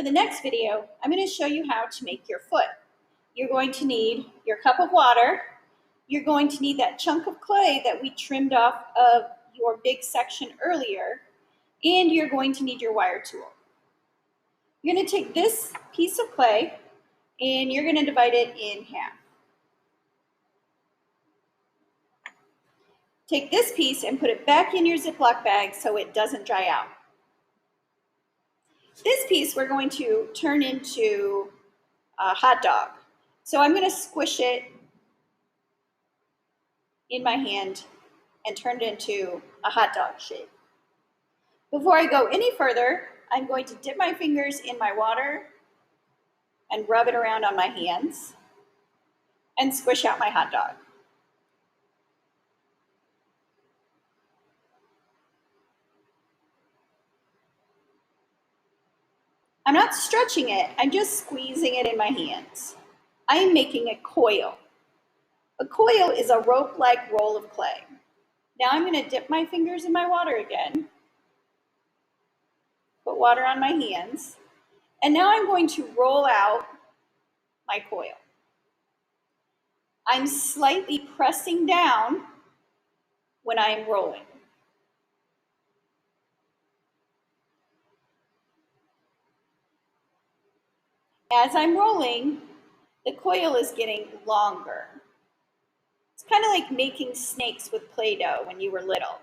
For the next video, I'm going to show you how to make your foot. You're going to need your cup of water. You're going to need that chunk of clay that we trimmed off of your big section earlier, and you're going to need your wire tool. You're going to take this piece of clay and you're going to divide it in half. Take this piece and put it back in your Ziploc bag so it doesn't dry out. This piece we're going to turn into a hot dog. So I'm going to squish it in my hand and turn it into a hot dog shape. Before I go any further, I'm going to dip my fingers in my water and rub it around on my hands and squish out my hot dog. I'm not stretching it, I'm just squeezing it in my hands. I am making a coil. A coil is a rope-like roll of clay. Now I'm going to dip my fingers in my water again, put water on my hands, and now I'm going to roll out my coil. I'm slightly pressing down when I'm rolling. As I'm rolling, the coil is getting longer. It's kind of like making snakes with Play-Doh when you were little.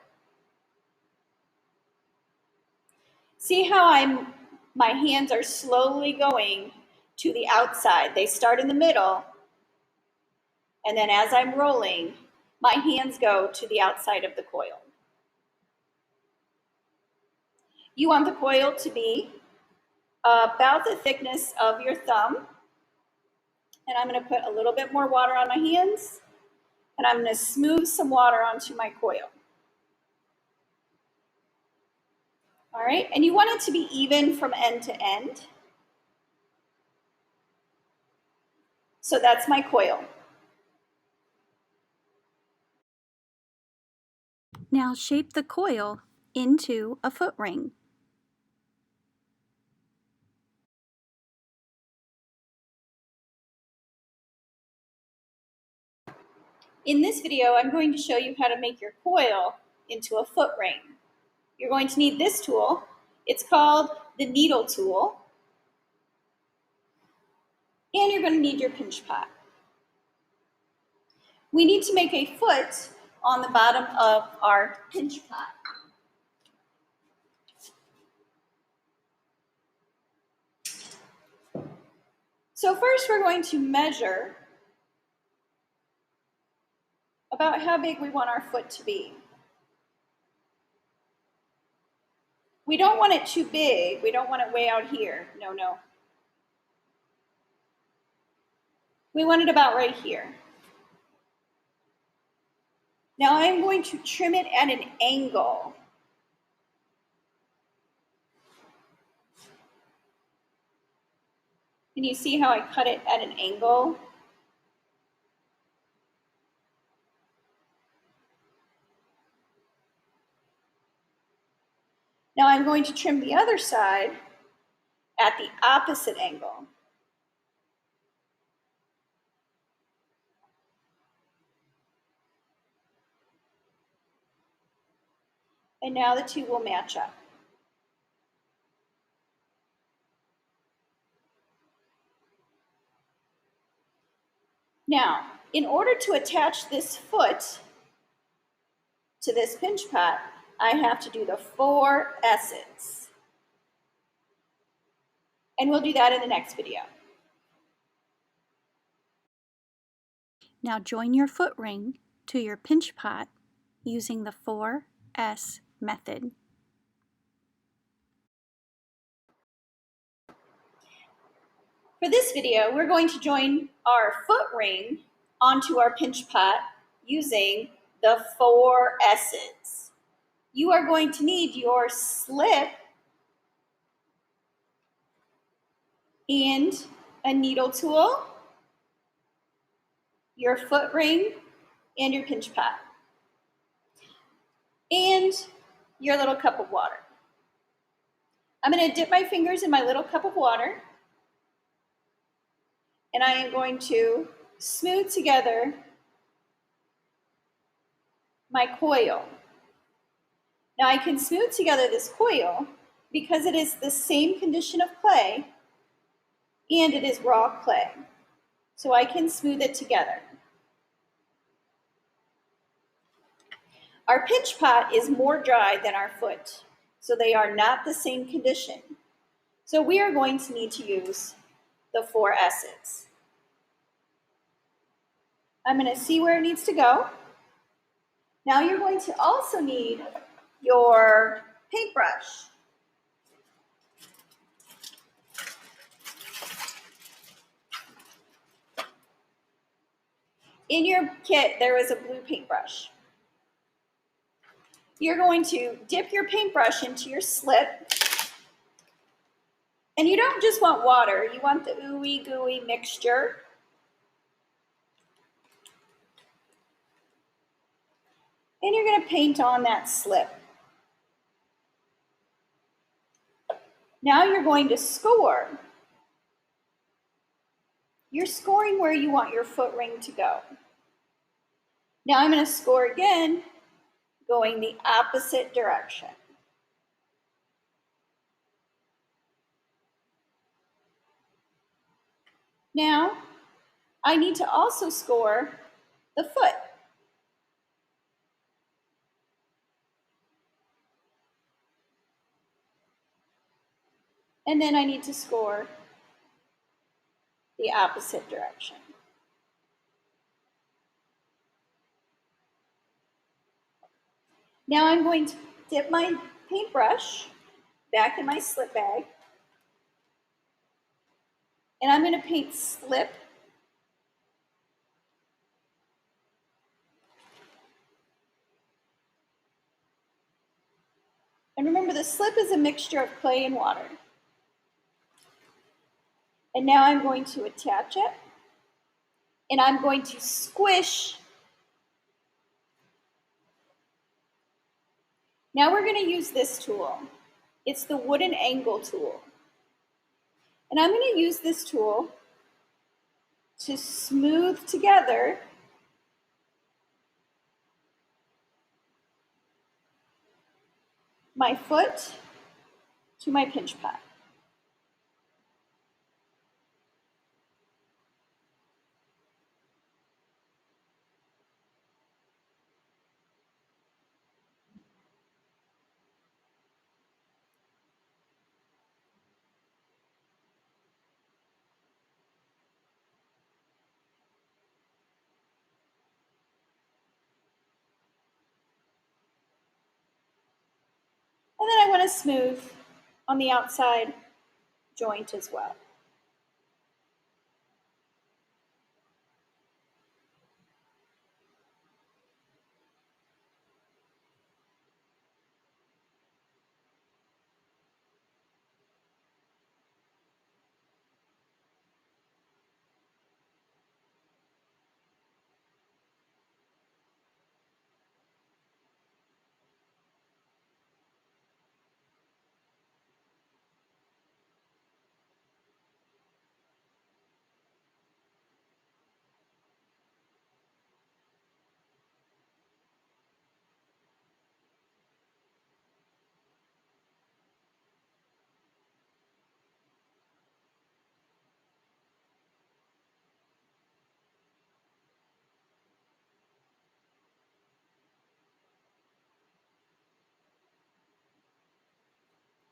See how my hands are slowly going to the outside. They start in the middle, and then as I'm rolling, my hands go to the outside of the coil. You want the coil to be about the thickness of your thumb. And I'm going to put a little bit more water on my hands, and I'm going to smooth some water onto my coil. All right, and you want it to be even from end to end. So that's my coil. Now shape the coil into a foot ring. In this video, I'm going to show you how to make your coil into a foot ring. You're going to need this tool. It's called the needle tool. And you're going to need your pinch pot. We need to make a foot on the bottom of our pinch pot. So first we're going to measure about how big we want our foot to be. We don't want it too big. We don't want it way out here. No. We want it about right here. Now I'm going to trim it at an angle. Can you see how I cut it at an angle? Now I'm going to trim the other side at the opposite angle. And now the two will match up. Now, in order to attach this foot to this pinch pot, I have to do the 4 S's. And we'll do that in the next video. Now join your foot ring to your pinch pot using the 4S method. For this video, we're going to join our foot ring onto our pinch pot using the 4 S's. You are going to need your slip and a needle tool, your foot ring, and your pinch pot, and your little cup of water. I'm going to dip my fingers in my little cup of water, and I am going to smooth together my coil. Now I can smooth together this coil because it is the same condition of clay and it is raw clay. So I can smooth it together. Our pinch pot is more dry than our foot, so they are not the same condition. So we are going to need to use the 4 S's. I'm going to see where it needs to go. Now you're going to also need your paintbrush. In your kit, there is a blue paintbrush. You're going to dip your paintbrush into your slip. And you don't just want water, you want the ooey gooey mixture. And you're going to paint on that slip. Now you're going to score. You're scoring where you want your foot ring to go. Now I'm going to score again, going the opposite direction. Now, I need to also score the foot. And then I need to score the opposite direction. Now I'm going to dip my paintbrush back in my slip bag. And I'm going to paint slip. And remember, the slip is a mixture of clay and water. And now I'm going to attach it. And I'm going to squish. Now we're going to use this tool. It's the wooden angle tool. And I'm going to use this tool to smooth together my foot to my pinch pot. And then I want to smooth on the outside joint as well.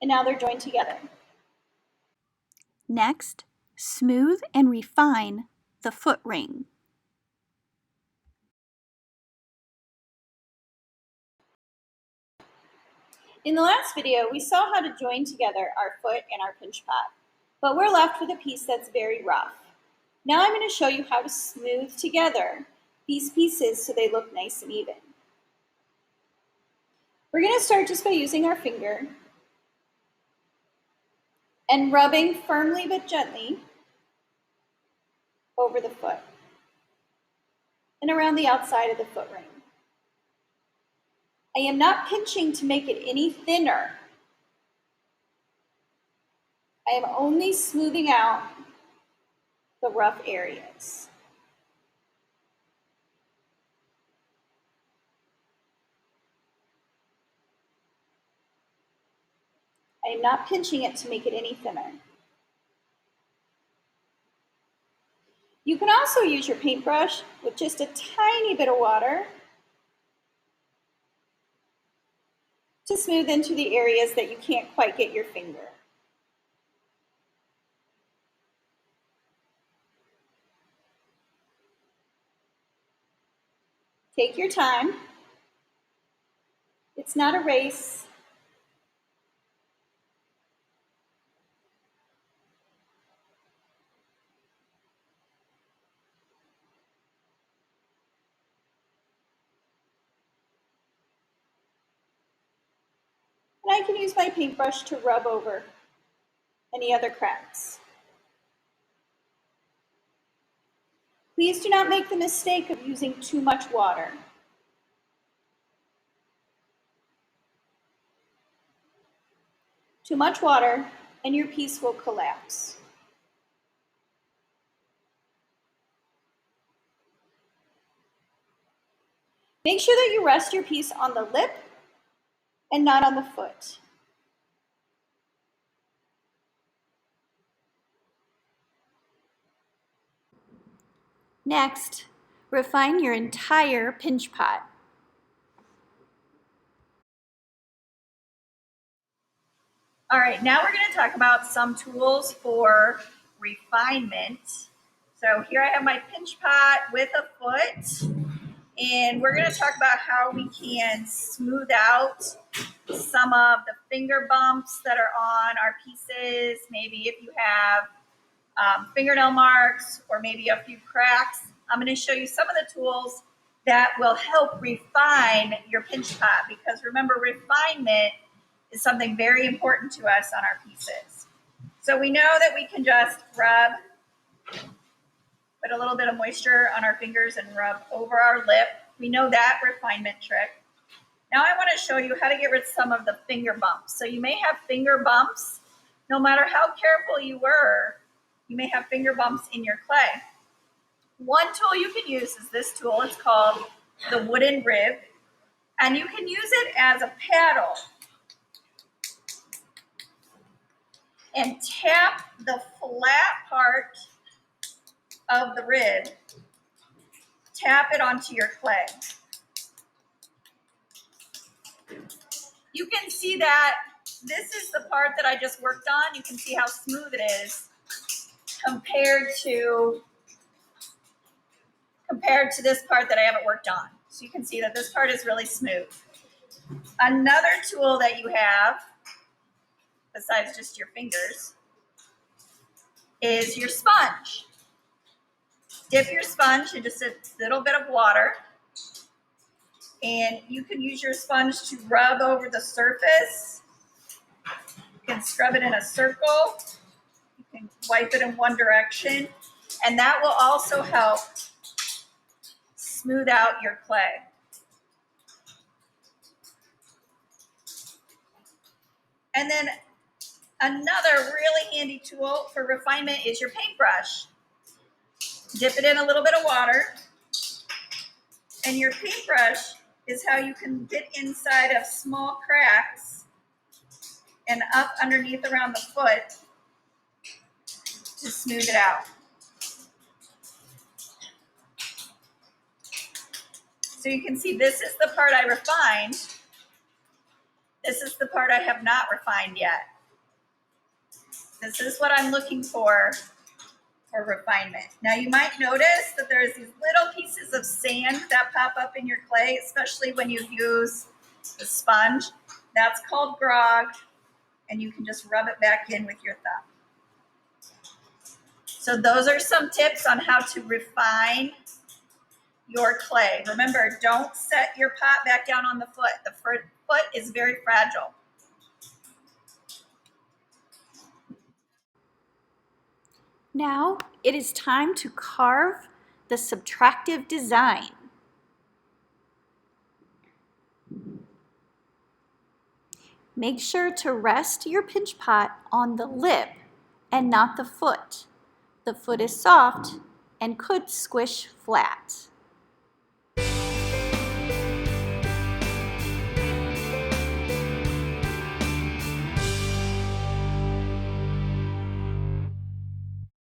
And now they're joined together. Next, smooth and refine the foot ring. In the last video, we saw how to join together our foot and our pinch pot, but we're left with a piece that's very rough. Now I'm going to show you how to smooth together these pieces so they look nice and even. We're going to start just by using our finger and rubbing firmly but gently over the foot and around the outside of the foot ring. I am not pinching to make it any thinner. I am only smoothing out the rough areas. I am not pinching it to make it any thinner. You can also use your paintbrush with just a tiny bit of water to smooth into the areas that you can't quite get your finger. Take your time. It's not a race. And I can use my paintbrush to rub over any other cracks. Please do not make the mistake of using too much water. Too much water and your piece will collapse. Make sure that you rest your piece on the lip and not on the foot. Next, refine your entire pinch pot. All right, now we're going to talk about some tools for refinement. So here I have my pinch pot with a foot, and we're going to talk about how we can smooth out some of the finger bumps that are on our pieces. Maybe if you have fingernail marks or maybe a few cracks. I'm going to show you some of the tools that will help refine your pinch pot, because remember, refinement is something very important to us on our pieces. So we know that we can just rub, put a little bit of moisture on our fingers and rub over our lip. We know that refinement trick. Now I want to show you how to get rid of some of the finger bumps. So you may have finger bumps. No matter how careful you were, you may have finger bumps in your clay. One tool you can use is this tool. It's called the wooden rib, and you can use it as a paddle and tap the flat part of the rib, tap it onto your clay. You can see that this is the part that I just worked on. You can see how smooth it is compared to this part that I haven't worked on. So you can see that this part is really smooth. Another tool that you have, besides just your fingers, is your sponge. Dip your sponge in just a little bit of water, and you can use your sponge to rub over the surface. You can scrub it in a circle. You can wipe it in one direction, and that will also help smooth out your clay. And then another really handy tool for refinement is your paintbrush. Dip it in a little bit of water, and your paintbrush is how you can get inside of small cracks and up underneath around the foot to smooth it out. So you can see this is the part I refined. This is the part I have not refined yet. This is what I'm looking for refinement. Now you might notice that there's these little pieces of sand that pop up in your clay, especially when you use the sponge. That's called grog, and you can just rub it back in with your thumb. So those are some tips on how to refine your clay. Remember, don't set your pot back down on the foot. The foot is very fragile. Now it is time to carve the subtractive design. Make sure to rest your pinch pot on the lip and not the foot. The foot is soft and could squish flat.